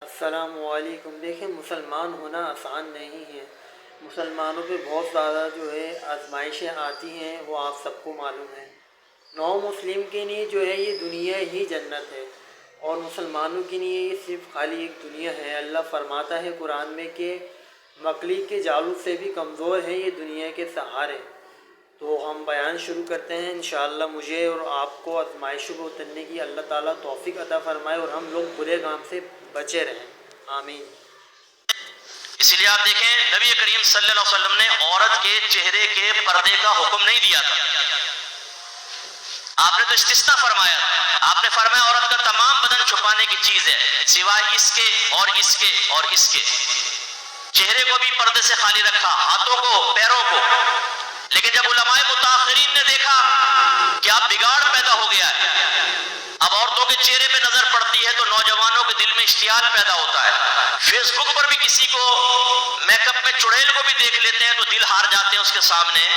السلام علیکم۔ دیکھیں، مسلمان ہونا آسان نہیں ہے۔ مسلمانوں پہ بہت زیادہ جو ہے آزمائشیں آتی ہیں، وہ آپ سب کو معلوم ہے۔ نو مسلم کے لیے جو ہے یہ دنیا ہی جنت ہے، اور مسلمانوں کے لیے یہ صرف خالی ایک دنیا ہے۔ اللہ فرماتا ہے قرآن میں کہ مخلوق کے جالوں سے بھی کمزور ہے یہ دنیا کے سہارے۔ تو ہم بیان شروع کرتے ہیں۔ انشاءاللہ مجھے اور آپ کو آزمائشوں کو اترنے کی اللہ تعالیٰ توفیق عطا فرمائے، اور ہم لوگ برے کام سے بچے رہیں، آمین۔ اسی لیے آپ دیکھیں نبی کریم صلی اللہ علیہ وسلم نے عورت کے چہرے کے پردے کا حکم نہیں دیا تھا، آپ نے تو استثناء فرمایا تھا۔ آپ نے فرمایا عورت کا تمام بدن چھپانے کی چیز ہے سوائے اس کے اور اس کے اور اس کے۔ چہرے کو بھی پردے سے خالی رکھا، ہاتھوں کو، پیروں کو۔ لیکن جب علماء متاخرین نے دیکھا کہ اب بگاڑ پیدا ہو گیا ہے، اب عورتوں کے چہرے پہ نظر پڑتی ہے تو نوجوانوں کے دل میں اشتعال پیدا ہوتا ہے۔ فیس بک پر بھی کسی کو میک اپ میں چڑیل کو بھی دیکھ لیتے ہیں تو دل ہار جاتے ہیں اس کے سامنے۔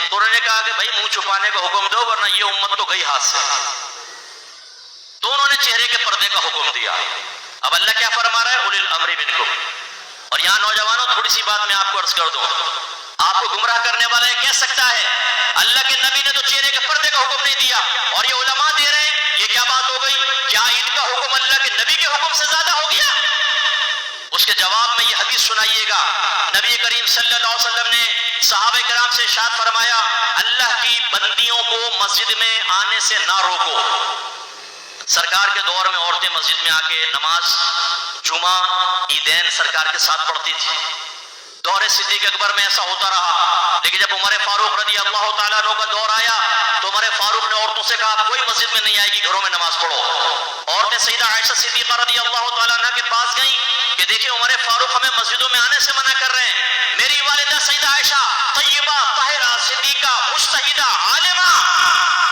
تو انہوں نے کہا کہ بھائی منہ چھپانے کا حکم دو ورنہ یہ امت تو گئی ہاتھ سے۔ تو انہوں نے چہرے کے پردے کا حکم دیا۔ اب اللہ کیا فرما رہا ہے؟ اولی الامر منکم۔ اور یہاں نوجوانوں تھوڑی سی بات میں آپ کو عرض کر دوں، آپ کو گمراہ کرنے والا یہ کہہ سکتا ہے اللہ کے نبی نے تو چہرے کے پردے کا حکم نہیں دیا اور یہ علماء دے رہے ہیں، یہ کیا بات ہو گئی؟ کیا ان کا حکم اللہ کے نبی کے حکم سے زیادہ ہو گیا؟ اس کے جواب میں یہ حدیث سنائیے گا، نبی کریم صلی اللہ علیہ وسلم نے صحابہ کرام سے ارشاد فرمایا اللہ کی بندیوں کو مسجد میں آنے سے نہ روکو۔ سرکار کے دور میں عورتیں مسجد میں آ کے نماز جمعہ عیدین سرکار کے ساتھ پڑھتی تھی۔ دور صدیق اکبر میں ایسا ہوتا رہا، لیکن جب عمر فاروق رضی اللہ تعالیٰ عنہ کا دور آیا تو عمر فاروق نے عورتوں سے کہا کوئی مسجد میں نہیں آئے گی، گھروں میں نماز پڑھو۔ عورتیں سیدہ عائشہ صدیقہ رضی اللہ تعالیٰ عنہ کے پاس گئیں کہ دیکھیں عمر فاروق ہمیں مسجدوں میں آنے سے منع کر رہے ہیں۔ میری والدہ سیدہ عائشہ طیبہ طاہرہ صدیقہ مجتہدہ عالمہ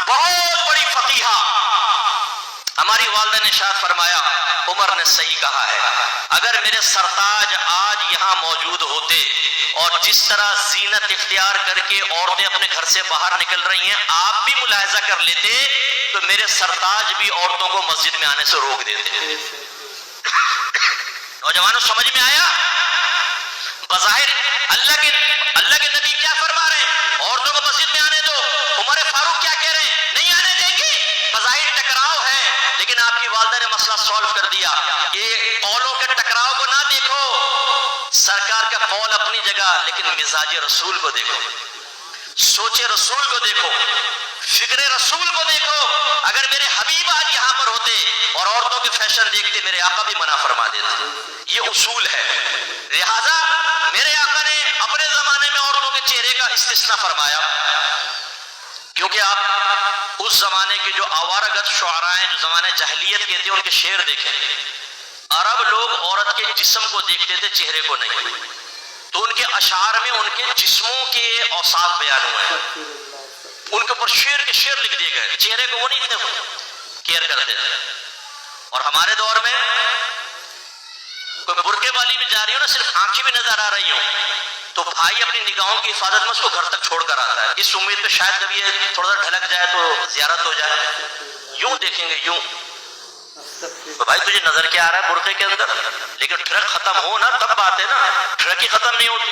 بہت بڑی فقیہہ، ہماری والدہ نے ارشاد فرمایا عمر نے صحیح کہا ہے، اگر میرے سرتاج آج یہاں موجود ہوتے اور جس طرح زینت اختیار کر کے عورتیں اپنے گھر سے باہر نکل رہی ہیں آپ بھی ملاحظہ کر لیتے تو میرے سرتاج بھی عورتوں کو مسجد میں آنے سے روک دیتے۔ نوجوانوں سمجھ میں آیا؟ بظاہر اللہ کے نبی کیا فرما رہے ہیں؟ عورتوں کو مسجد میں آنے دو۔ عمر فاروق کیا کہہ رہے ہیں؟ نہیں آنے دیں گے۔ بظاہر ٹکراؤ ہے، لیکن آپ کی والدہ نے مسئلہ سولو کر دیا کہ قولوں کے ٹکراؤ کو نہ دیکھو، سرکار کا قول اپنی جگہ لیکن مزاج رسول کو دیکھو، سوچ رسول کو دیکھو، فکر رسول کو دیکھو۔ اگر میرے حبیب آج یہاں پر ہوتے اور عورتوں کے فیشن دیکھتے میرے آقا بھی منع فرما دیتے۔ یہ اصول ہے، لہذا میرے آقا نے اپنے زمانے میں عورتوں کے چہرے کا استثناء فرمایا، کیونکہ آپ اس زمانے کے جو آوارہ گت شعراء ہیں جو زمانے جاہلیت کے تھے ان کے شعر دیکھیں، عرب لوگ عورت کے جسم کو دیکھتے تھے چہرے کو نہیں، تو ان کے اشعار میں ان کے جسموں کے اوصاف بیان ہوئے ہیں، ان کے اوپر شعر کے شعر لکھ دیے گئے، چہرے کو وہ نہیں اتنے کیئر کرتے تھے۔ اور ہمارے دور میں کوئی برقعے والی بھی جا رہی ہو نا، صرف آنکھیں بھی نظر آ رہی ہوں تو بھائی اپنی نگاہوں کی حفاظت میں اس کو گھر تک چھوڑ کر آتا ہے، اس امید پہ شاید کبھی یہ تھوڑا سا ڈھلک جائے تو زیارت ہو جائے۔ یوں دیکھیں گے یوں، تو بھائی تجھے نظر کیا آ رہا ہے برقعے کے اندر؟ لیکن ٹھڑک ختم ہو نا تب بات ہے نا، ٹھڑک ہی ختم نہیں ہوتی۔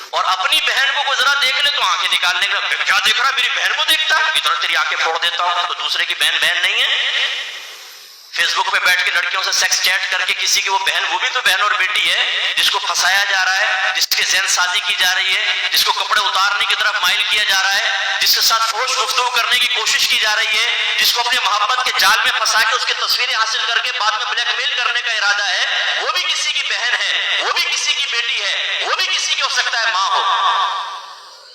اور اپنی بہن کو کوئی ذرا دیکھ لے تو آنکھیں نکالنے کا، کیا دیکھ رہا ہے؟ میری بہن کو دیکھتا ہے، ادھر تیری آنکھیں پھوڑ دیتا ہوں۔ تو دوسرے کی بہن بہن نہیں ہے؟ فیس بک پہ بیٹھ کے لڑکیوں سے سیکس چیٹ کر کے کسی کی وہ بہن، وہ بھی تو بہن اور بیٹی ہے جس کو پھنسایا جا رہا ہے، جس کے ذہن سازی کی جا رہی ہے، جس کو کپڑے اتارنے کی طرف مائل کیا جا رہا ہے، جس کے ساتھ فحش گفتگو کرنے کی کوشش کی جا رہی ہے، جس کو اپنے محبت کے جال میں پھنسا کے اس کی تصویریں حاصل کر کے بعد میں بلیک میل کرنے کا ارادہ ہے، وہ بھی کسی کی بہن ہے، وہ بھی کسی کی بیٹی ہے، وہ بھی کسی کی ہو سکتا ہے ماں ہو۔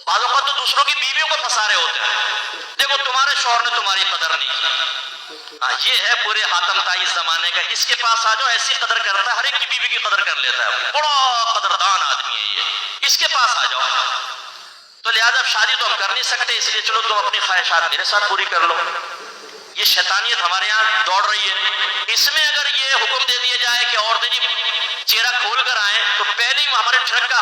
بعض اوقات تو دوسروں کی بیویوں کو پھنسا رہے ہوتے ہیں، دیکھو تمہارے شوہر نے تمہاری قدر نہیں کی۔ یہ ہے پورے حاتم تائی زمانے کا، اس کے پاس آ جاؤ ایسی قدر کرتا ہے، ہر ایک کی بیوی کی قدر کر لیتا ہے، بڑا قدردان آدمی ہے یہ، اس کے پاس آ جاؤ۔ تو لہٰذا شادی تو ہم کر نہیں سکتے، اس لیے چلو تم اپنی خواہشات میرے ساتھ پوری کر لو۔ یہ شیطانیت ہمارے یہاں دوڑ رہی ہے۔ اس میں اگر یہ حکم دے دیا جائے کہ عورتیں جی چہرہ کھول کر آئیں تو پہلے ہی ہمارے ٹرک کا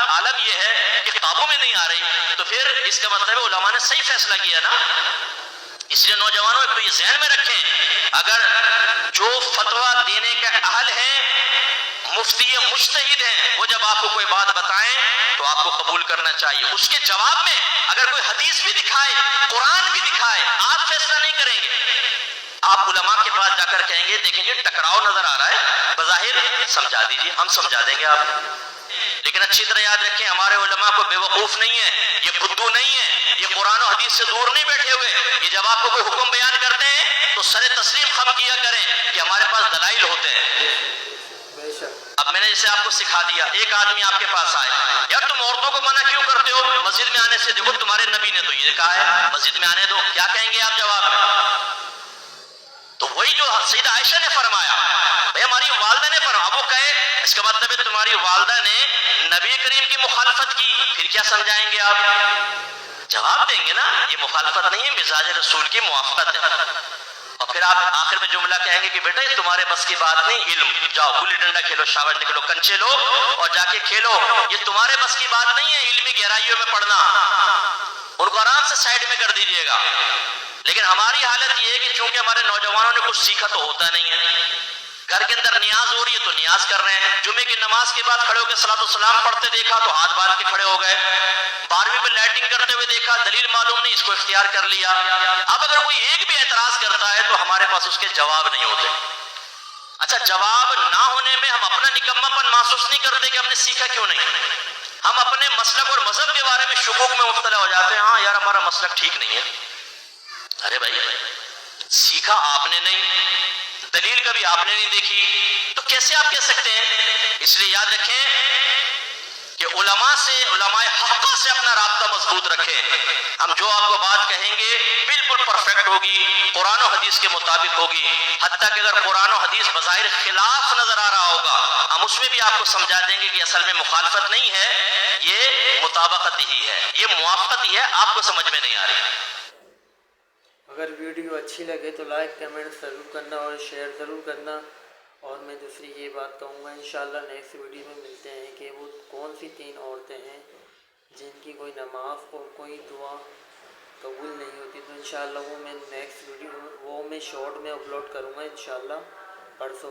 عالم یہ ہے کہ قابو میں نہیں آ رہی، تو پھر اس کا مطلب ہے علماء نے صحیح فیصلہ کیا نا، اس لیے نوجوانوں تو یہ ذہن میں رکھیں، اگر جو فتویٰ دینے کا اہل ہے، مفتی مجتہد ہیں، وہ جب آپ کو کوئی بات بتائیں تو آپ کو قبول کرنا چاہیے. اس کے جواب میں اگر کوئی حدیث بھی دکھائے، قرآن بھی دکھائے، آپ فیصلہ نہیں کریں گے. آپ علماء کے پاس جا کر کہیں گے دیکھیں گے ٹکراؤ نظر آ رہا ہے، بظاہر سمجھا دیجیے، ہم سمجھا دیں گے آپ. لیکن اچھی طرح یاد رکھیں ہمارے علماء کو بے وقوف نہیں ہے، یہ بدھو نہیں ہے، یہ قرآن و حدیث سے دور نہیں بیٹھے ہوئے. یہ جب آپ کو کوئی حکم بیان کرتے ہیں تو سر تسلیم خم کیا کریں کہ ہمارے پاس دلائل ہوتے ہیں. اب میں نے جیسے آپ کو سکھا دیا، ایک آدمی آپ کے پاس آئے، یار تم عورتوں کو منع کیوں کرتے ہو مسجد میں آنے سے؟ دیکھو تمہارے نبی نے تو یہ کہا ہے مسجد میں آنے دو. کیا کہیں گے آپ جواب میں؟ تو وہی جو سیدہ عائشہ نے فرمایا، بھئی ہماری والدہ نے فرمایا، اب وہ کہے اس کا مطلب ہے تمہاری والدہ نے نبی کریم کی مخالفت کی، پھر کیا سمجھائیں گے آپ؟ جواب دیں گے نا، یہ مخالفت نہیں ہے، مزاج رسول کی موافقت ہے. اور پھر آپ آخر میں جملہ کہیں گے کہ بیٹا یہ تمہارے بس کی بات نہیں، علم، جاؤ گلی ڈنڈا کھیلو، شاور نکلو، کنچے لو اور جا کے کھیلو، یہ تمہارے بس کی بات نہیں ہے علمی گہرائیوں میں پڑھنا. ان کو آرام سے سائڈ میں کر دیجئے گا. لیکن ہماری حالت یہ ہے کہ چونکہ ہمارے نوجوانوں نے کچھ سیکھا تو ہوتا نہیں ہے، گھر کے اندر نیاز ہو رہی ہے تو نیاز کر رہے ہیں، جمعے کی نماز کے بعد کھڑے ہو کے صلاۃ والسلام پڑھتے دیکھا تو ہاتھ باندھ کے کھڑے ہو گئے، 12ویں میں لائٹنگ کرتے ہوئے دیکھا، دلیل معلوم نہیں، اس کو اختیار کر لیا. اب اگر کوئی ایک بھی اعتراض کرتا ہے تو ہمارے پاس اس کے جواب نہیں ہوتے. اچھا جواب نہ ہونے میں ہم اپنا نکمہ پن محسوس نہیں کرتے کہ ہم نے سیکھا کیوں نہیں؟ ہم اپنے مسلک اور مذہب کے بارے میں شکوک میں مبتلا ہو جاتے ہیں، ہاں یار ہمارا مسلک ٹھیک نہیں ہے. ارے بھائی سیکھا آپ نے نہیں، دلیل کبھی آپ نے نہیں دیکھی، تو کیسے آپ کہہ سکتے ہیں؟ اس لیے یاد رکھیں کہ علماء سے، علماء حقہ سے اپنا رابطہ مضبوط رکھیں. ہم جو آپ کو بات کہیں گے بالکل پرفیکٹ ہوگی، قرآن و حدیث کے مطابق ہوگی. حتیٰ کہ اگر قرآن و حدیث بظاہر خلاف نظر آ رہا ہوگا ہم اس میں بھی آپ کو سمجھا دیں گے کہ اصل میں مخالفت نہیں ہے، یہ مطابقت ہی ہے، یہ موافقت ہی ہے، آپ کو سمجھ میں نہیں آ رہی. اگر ویڈیو اچھی لگے تو لائک کمنٹ ضرور کرنا اور شیئر ضرور کرنا. اور میں دوسری یہ بات کہوں گا انشاءاللہ نیکسٹ ویڈیو میں ملتے ہیں کہ وہ کون سی 3 عورتیں ہیں جن کی کوئی نماز اور کوئی دعا قبول نہیں ہوتی. تو انشاءاللہ وہ میں نیکسٹ ویڈیو وہ میں شارٹ میں اپلوڈ کروں گا انشاءاللہ پرسوں.